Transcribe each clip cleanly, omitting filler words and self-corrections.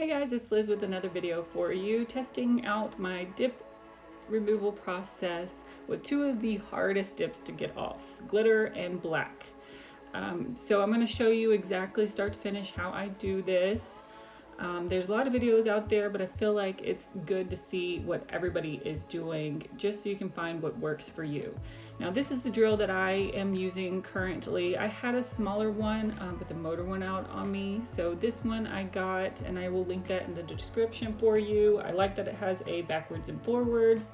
Hey guys, it's Liz with another video for you, testing out my dip removal process with two of the hardest dips to get off, glitter and black. So I'm going to show you exactly start to finish how I do this. There's a lot of videos out there, but I feel like it's good to see what everybody is doing just so you can find what works for you. Now this is the drill that I am using currently. I had a smaller one, but the motor went out on me. So this one I got, and I will link that in the description for you. I like that it has a backwards and forwards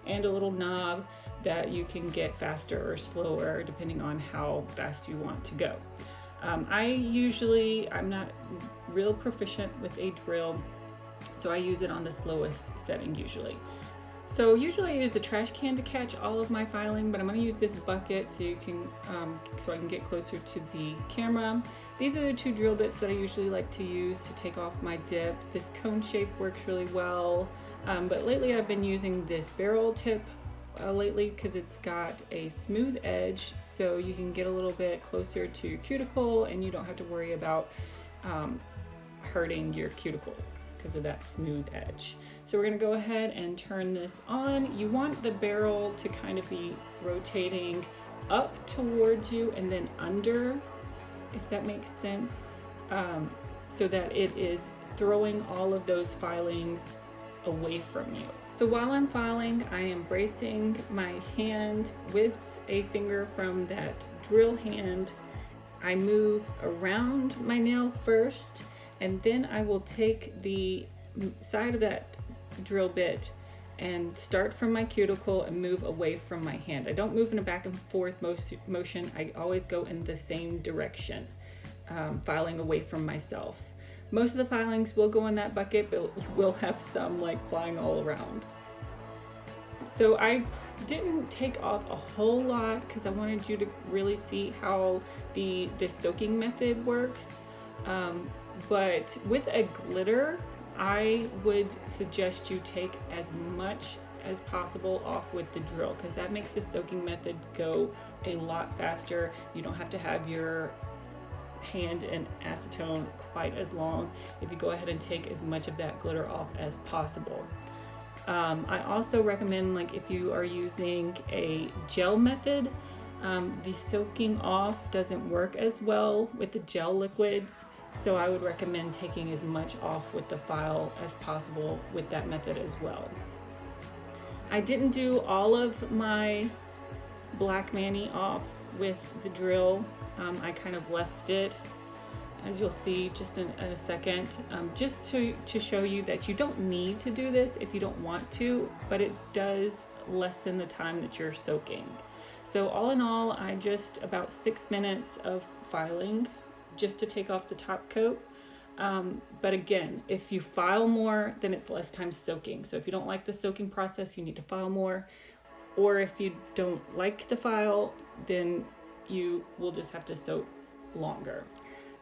and a little knob that you can get faster or slower depending on how fast you want to go. I'm not real proficient with a drill, so I use it on the slowest setting usually. So usually I use a trash can to catch all of my filing, but I'm going to use this bucket so I can get closer to the camera. These are the two drill bits that I usually like to use to take off my dip. This cone shape works really well, but lately I've been using this barrel tip lately because it's got a smooth edge, so you can get a little bit closer to your cuticle and you don't have to worry about hurting your cuticle because of that smooth edge. So we're going to go ahead and turn this on. You want the barrel to kind of be rotating up towards you and then under, if that makes sense, so that it is throwing all of those filings away from you. So while I'm filing, I am bracing my hand with a finger from that drill hand. I move around my nail first, and then I will take the side of that drill bit and start from my cuticle and move away from my hand. I don't move in a back and forth motion. I always go in the same direction, filing away from myself. Most of the filings will go in that bucket, but we'll have some like flying all around. So I didn't take off a whole lot because I wanted you to really see how the soaking method works. But with a glitter, I would suggest you take as much as possible off with the drill because that makes the soaking method go a lot faster. You don't have to have your hand in acetone quite as long if you go ahead and take as much of that glitter off as possible. I also recommend, like, if you are using a gel method, the soaking off doesn't work as well with the gel liquids, so I would recommend taking as much off with the file as possible with that method as well. I didn't do all of my black mani off with the drill. I kind of left it, as you'll see just in a second, just to show you that you don't need to do this if you don't want to, but it does lessen the time that you're soaking. So all in all, I just about 6 minutes of filing just to take off the top coat. But again, if you file more, then it's less time soaking. So if you don't like the soaking process, you need to file more. Or if you don't like the file, then you will just have to soak longer.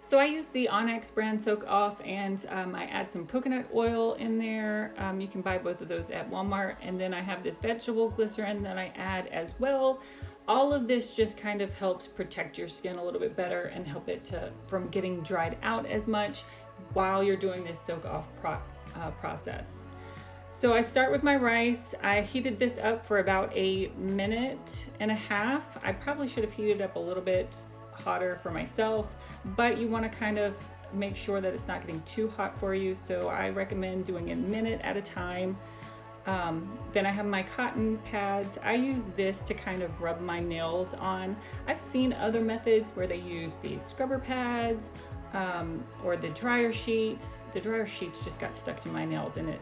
So I use the Onyx brand Soak Off, and I add some coconut oil in there. You can buy both of those at Walmart. And then I have this vegetable glycerin that I add as well. All of this just kind of helps protect your skin a little bit better and help it from getting dried out as much while you're doing this soak off process. So I start with my rice. I heated this up for about 1.5 minutes. I probably should have heated up a little bit hotter for myself, but you want to kind of make sure that it's not getting too hot for you. So I recommend doing a minute at a time. Then I have my cotton pads. I use this to kind of rub my nails on. I've seen other methods where they use these scrubber pads or the dryer sheets. The dryer sheets just got stuck to my nails, and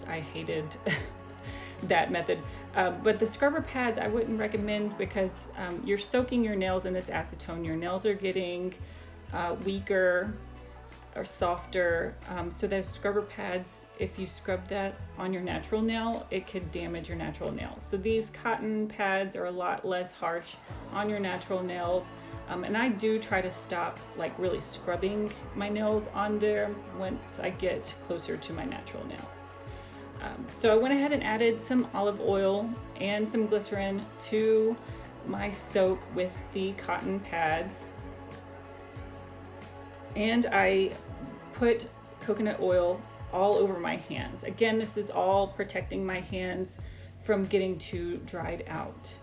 I hated that method. But the scrubber pads I wouldn't recommend because you're soaking your nails in this acetone. Your nails are getting weaker or softer. So those scrubber pads, if you scrub that on your natural nail, it could damage your natural nails. So these cotton pads are a lot less harsh on your natural nails. And I do try to stop like really scrubbing my nails on there once I get closer to my natural nails. So I went ahead and added some olive oil and some glycerin to my soak with the cotton pads. And I put coconut oil all over my hands. Again, this is all protecting my hands from getting too dried out.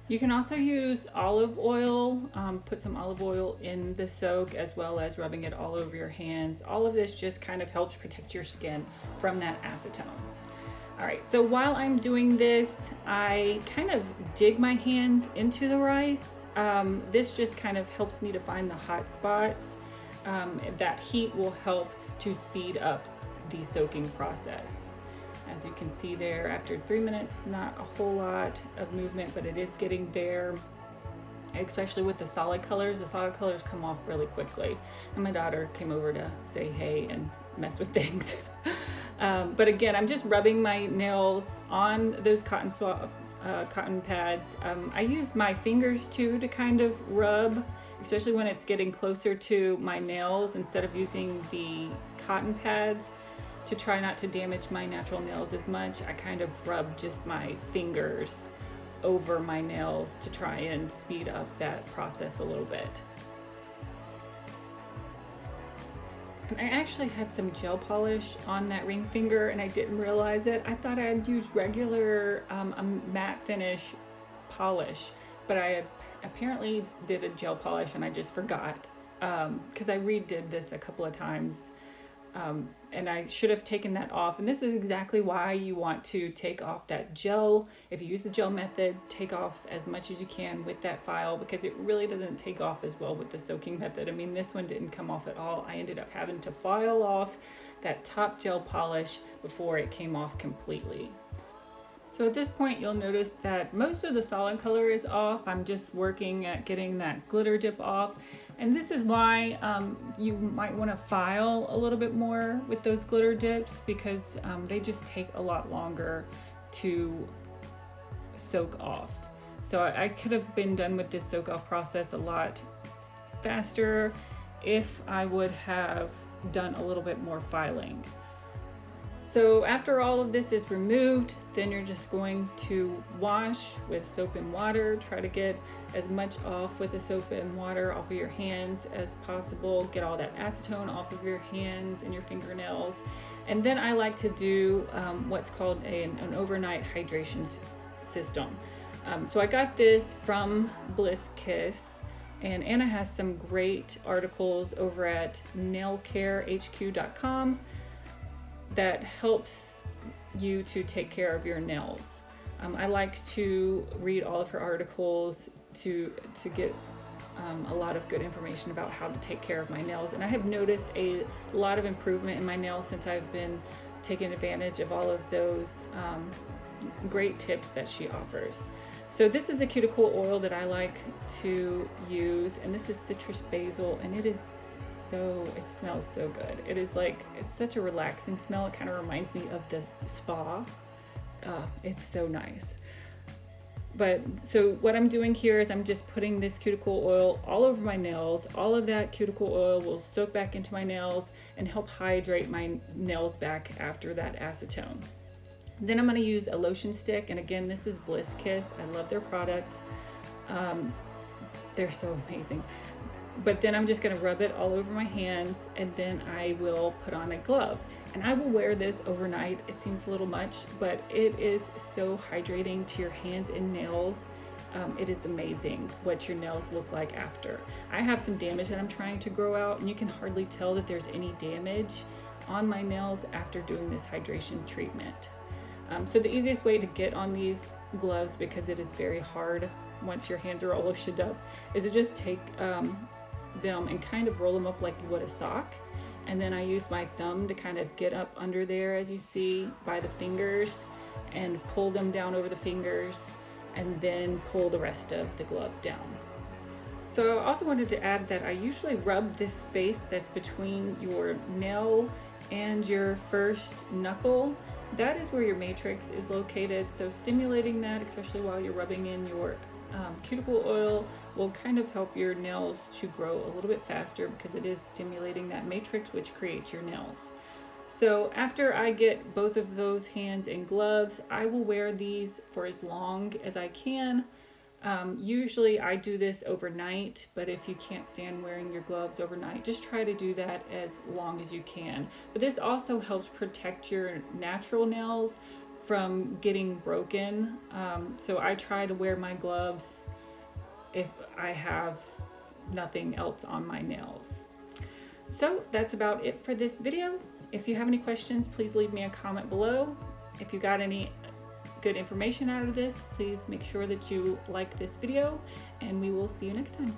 You can also use olive oil, put some olive oil in the soak, as well as rubbing it all over your hands. All of this just kind of helps protect your skin from that acetone. All right, so while I'm doing this, I kind of dig my hands into the rice. This just kind of helps me to find the hot spots. That heat will help to speed up the soaking process. As you can see there, after 3 minutes, not a whole lot of movement, but it is getting there. Especially with the solid colors come off really quickly. And my daughter came over to say hey and mess with things. But again, I'm just rubbing my nails on those cotton pads. I use my fingers too to kind of rub, especially when it's getting closer to my nails, instead of using the cotton pads. To try not to damage my natural nails as much, I kind of rub just my fingers over my nails to try and speed up that process a little bit. And I actually had some gel polish on that ring finger and I didn't realize it. I thought I had used regular matte finish polish, but I had apparently did a gel polish and I just forgot, because I redid this a couple of times. And I should have taken that off. And this is exactly why you want to take off that gel. If you use the gel method, take off as much as you can with that file, because it really doesn't take off as well with the soaking method. I mean, this one didn't come off at all. I ended up having to file off that top gel polish before it came off completely. So at this point, you'll notice that most of the solid color is off. I'm just working at getting that glitter dip off. And this is why you might want to file a little bit more with those glitter dips, because they just take a lot longer to soak off. So I could have been done with this soak off process a lot faster if I would have done a little bit more filing. So after all of this is removed, then you're just going to wash with soap and water. Try to get as much off with the soap and water off of your hands as possible. Get all that acetone off of your hands and your fingernails. And then I like to do what's called an overnight hydration system. So I got this from Bliss Kiss, and Anna has some great articles over at nailcarehq.com that helps you to take care of your nails. I like to read all of her articles to get a lot of good information about how to take care of my nails. And I have noticed a lot of improvement in my nails since I've been taking advantage of all of those great tips that she offers. So this is the cuticle oil that I like to use, and this is citrus basil, and it smells so good. It's such a relaxing smell. It kind of reminds me of the spa. It's so nice. But so what I'm doing here is I'm just putting this cuticle oil all over my nails. All of that cuticle oil will soak back into my nails and help hydrate my nails back after that acetone. Then I'm going to use a lotion stick, and again, this is Bliss Kiss. I love their products. They're so amazing. But then I'm just going to rub it all over my hands, and then I will put on a glove. And I will wear this overnight. It seems a little much, but it is so hydrating to your hands and nails. It is amazing what your nails look like after. I have some damage that I'm trying to grow out, and you can hardly tell that there's any damage on my nails after doing this hydration treatment. So the easiest way to get on these gloves, because it is very hard once your hands are all loosened up, is to just take them and kind of roll them up like you would a sock. And then I use my thumb to kind of get up under there, as you see, by the fingers, and pull them down over the fingers, and then pull the rest of the glove down. So I also wanted to add that I usually rub this space that's between your nail and your first knuckle. That is where your matrix is located. So stimulating that, especially while you're rubbing in your cuticle oil, will kind of help your nails to grow a little bit faster, because it is stimulating that matrix which creates your nails. So after I get both of those hands in gloves, I will wear these for as long as I can. Usually I do this overnight, but if you can't stand wearing your gloves overnight, just try to do that as long as you can. But this also helps protect your natural nails from getting broken. So I try to wear my gloves if I have nothing else on my nails. So that's about it for this video. If you have any questions, please leave me a comment below. If you got any good information out of this, please make sure that you like this video, and we will see you next time.